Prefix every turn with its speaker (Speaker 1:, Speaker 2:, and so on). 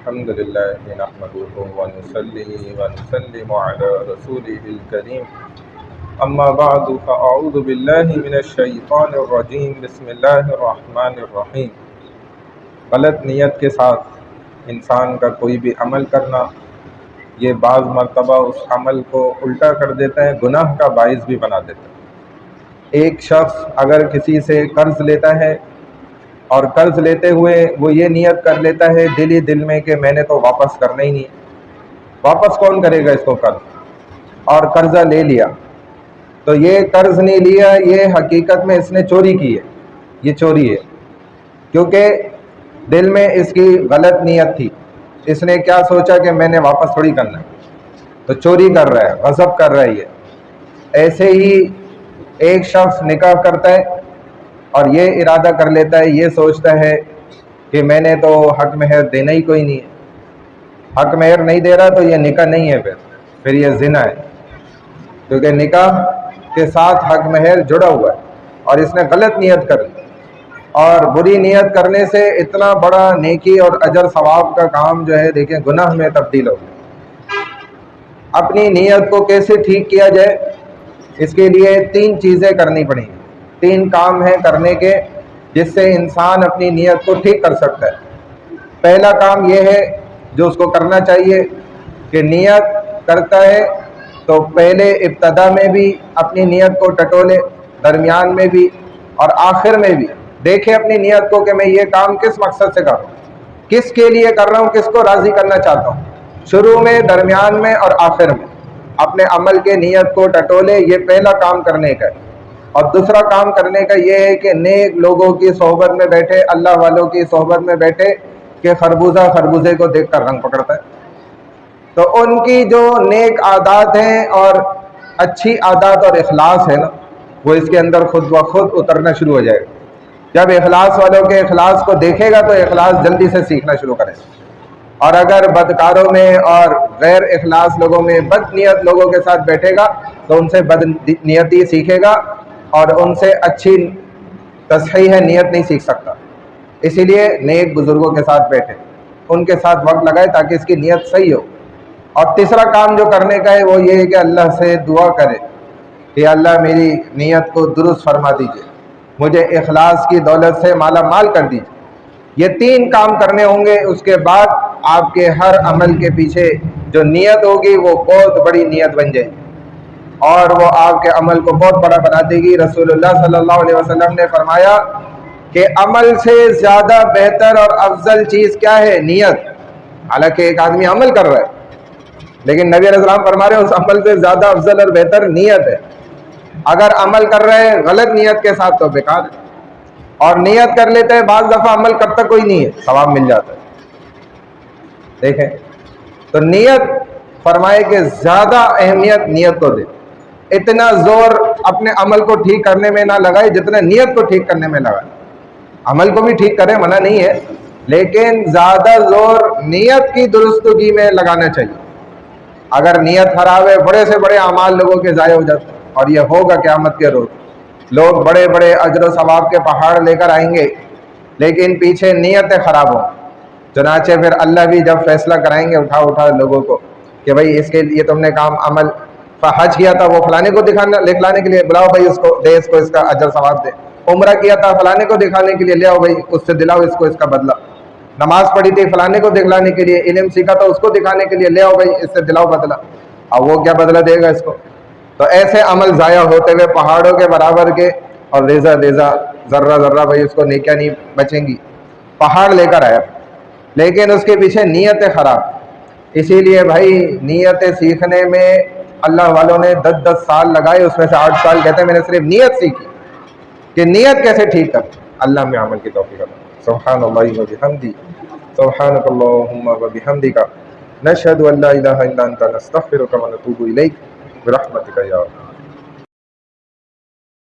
Speaker 1: الحمد لله نحمده ونصلي ونسلم على رسوله الكريم اما بعد فاعوذ بالله من الشیطان الرجیم بسم اللہ الرحمن الرحیم۔ غلط نیت کے ساتھ انسان کا کوئی بھی عمل کرنا یہ بعض مرتبہ اس عمل کو الٹا کر دیتا ہے، گناہ کا باعث بھی بنا دیتا ہے۔ ایک شخص اگر کسی سے قرض لیتا ہے اور قرض لیتے ہوئے وہ یہ نیت کر لیتا ہے دل ہی دل میں کہ میں نے تو واپس کرنا ہی نہیں، واپس کون کرے گا اس کو قرض، اور قرضہ لے لیا تو یہ قرض نہیں لیا، یہ حقیقت میں اس نے چوری کی ہے، یہ چوری ہے، کیونکہ دل میں اس کی غلط نیت تھی۔ اس نے کیا سوچا کہ میں نے واپس تھوڑی کرنا ہے، تو چوری کر رہا ہے، غصب کر رہا ہے یہ۔ ایسے ہی ایک شخص نکاح کرتا ہے اور یہ ارادہ کر لیتا ہے، یہ سوچتا ہے کہ میں نے تو حق مہر دینا ہی کوئی نہیں ہے، حق مہر نہیں دے رہا تو یہ نکاح نہیں ہے، پھر یہ زنا ہے، کیونکہ نکاح کے ساتھ حق مہر جڑا ہوا ہے اور اس نے غلط نیت کر لی، اور بری نیت کرنے سے اتنا بڑا نیکی اور اجر ثواب کا کام جو ہے دیکھیں گناہ میں تبدیل ہو گیا۔ اپنی نیت کو کیسے ٹھیک کیا جائے، اس کے لیے 3 چیزیں کرنی پڑیں گی، 3 کام ہیں کرنے کے جس سے انسان اپنی نیت کو ٹھیک کر سکتا ہے۔ پہلا کام یہ ہے جو اس کو کرنا چاہیے کہ نیت کرتا ہے تو پہلے ابتدا میں بھی اپنی نیت کو ٹٹولے، درمیان میں بھی اور آخر میں بھی دیکھے اپنی نیت کو کہ میں یہ کام کس مقصد سے کر رہا ہوں، کس کے لیے کر رہا ہوں، کس کو راضی کرنا چاہتا ہوں۔ شروع میں، درمیان میں اور آخر میں اپنے عمل کے نیت کو ٹٹولے، یہ پہلا کام کرنے کا ہے۔ اور دوسرا کام کرنے کا یہ ہے کہ نیک لوگوں کی صحبت میں بیٹھے، اللہ والوں کی صحبت میں بیٹھے کہ خربوزہ خربوزے کو دیکھ کر رنگ پکڑتا ہے، تو ان کی جو نیک عادات ہیں اور اچھی عادات اور اخلاص ہے نا، وہ اس کے اندر خود بخود اترنا شروع ہو جائے گا۔ جب اخلاص والوں کے اخلاص کو دیکھے گا تو اخلاص جلدی سے سیکھنا شروع کرے گا، اور اگر بدکاروں میں اور غیر اخلاص لوگوں میں بد نیت لوگوں کے ساتھ بیٹھے گا تو ان سے بد نیتی سیکھے گا اور ان سے اچھی تصحیح نیت نہیں سیکھ سکتا۔ اسی لیے نیک بزرگوں کے ساتھ بیٹھے، ان کے ساتھ وقت لگائے تاکہ اس کی نیت صحیح ہو۔ اور تیسرا کام جو کرنے کا ہے وہ یہ ہے کہ اللہ سے دعا کرے کہ اللہ میری نیت کو درست فرما دیجئے، مجھے اخلاص کی دولت سے مالا مال کر دیجئے۔ یہ 3 کام کرنے ہوں گے، اس کے بعد آپ کے ہر عمل کے پیچھے جو نیت ہوگی وہ بہت بڑی نیت بن جائے گی اور وہ آپ کے عمل کو بہت بڑا بنا دے گی۔ رسول اللہ صلی اللہ علیہ وسلم نے فرمایا کہ عمل سے زیادہ بہتر اور افضل چیز کیا ہے؟ نیت۔ حالانکہ ایک آدمی عمل کر رہا ہے لیکن نبی علیہ السلام فرما رہے ہیں اس عمل سے زیادہ افضل اور بہتر نیت ہے۔ اگر عمل کر رہے ہیں غلط نیت کے ساتھ تو بیکار ہے، اور نیت کر لیتے ہیں بعض دفعہ عمل کرتا کوئی نہیں ہے، ثواب مل جاتا ہے۔ دیکھیں تو نیت فرمائے کہ زیادہ اہمیت نیت کو دے، اتنا زور اپنے عمل کو ٹھیک کرنے میں نہ لگائے جتنا نیت کو ٹھیک کرنے میں لگائے۔ عمل کو بھی ٹھیک کرے، منع نہیں ہے، لیکن زیادہ زور نیت کی درستگی میں لگانا چاہیے۔ اگر نیت خراب ہے بڑے سے بڑے اعمال لوگوں کے ضائع ہو جاتے ہیں، اور یہ ہوگا قیامت کے روز۔ لوگ بڑے بڑے اجر و ثواب کے پہاڑ لے کر آئیں گے لیکن پیچھے نیتیں خراب ہوں، چنانچہ پھر اللہ بھی جب فیصلہ کرائیں گے اٹھا لوگوں کو کہ بھائی اس کے لیے تم نے کام عمل حج کیا تھا وہ فلانے کو دکھلانے کے لیے بلاؤ بھائی اس کو دے، اس کو اس کا اجر ثواب دے، عمرہ کیا تھا فلانے کو دکھانے کے لیے لے آؤ بھائی اس سے دلاؤ اس کو اس کا بدلہ، نماز پڑھی تھی فلانے کو دکھلانے کے لیے، علم سیکھا تھا اس کو دکھانے کے لیے لے آؤ بھائی اس سے دلاؤ بدلہ، اب وہ کیا بدلہ دے گا اس کو؟ تو ایسے عمل ضائع ہوتے ہوئے پہاڑوں کے برابر کے، اور ریزہ ریزہ ذرہ ذرہ بھائی اس کو نیکیاں نہیں بچیں گی، پہاڑ لے کر آیا لیکن اس کے پیچھے نیتیں خراب۔ اسی لیے بھائی نیتیں سیکھنے میں اللہ والوں نے 10 سال لگائے، اس میں سے 8 سال کہتے ہیں میں نے صرف نیت سیکھی کہ نیت کیسے ٹھیک کر۔ اللہ میں عمل کی توفیق عطا فرمائے۔ سبحان اللہ و بحمدہ، سبحانک اللہم و بحمدک، نشہد ان لا الہ الا انت، نستغفرک و نتوب الیک برحمتک یا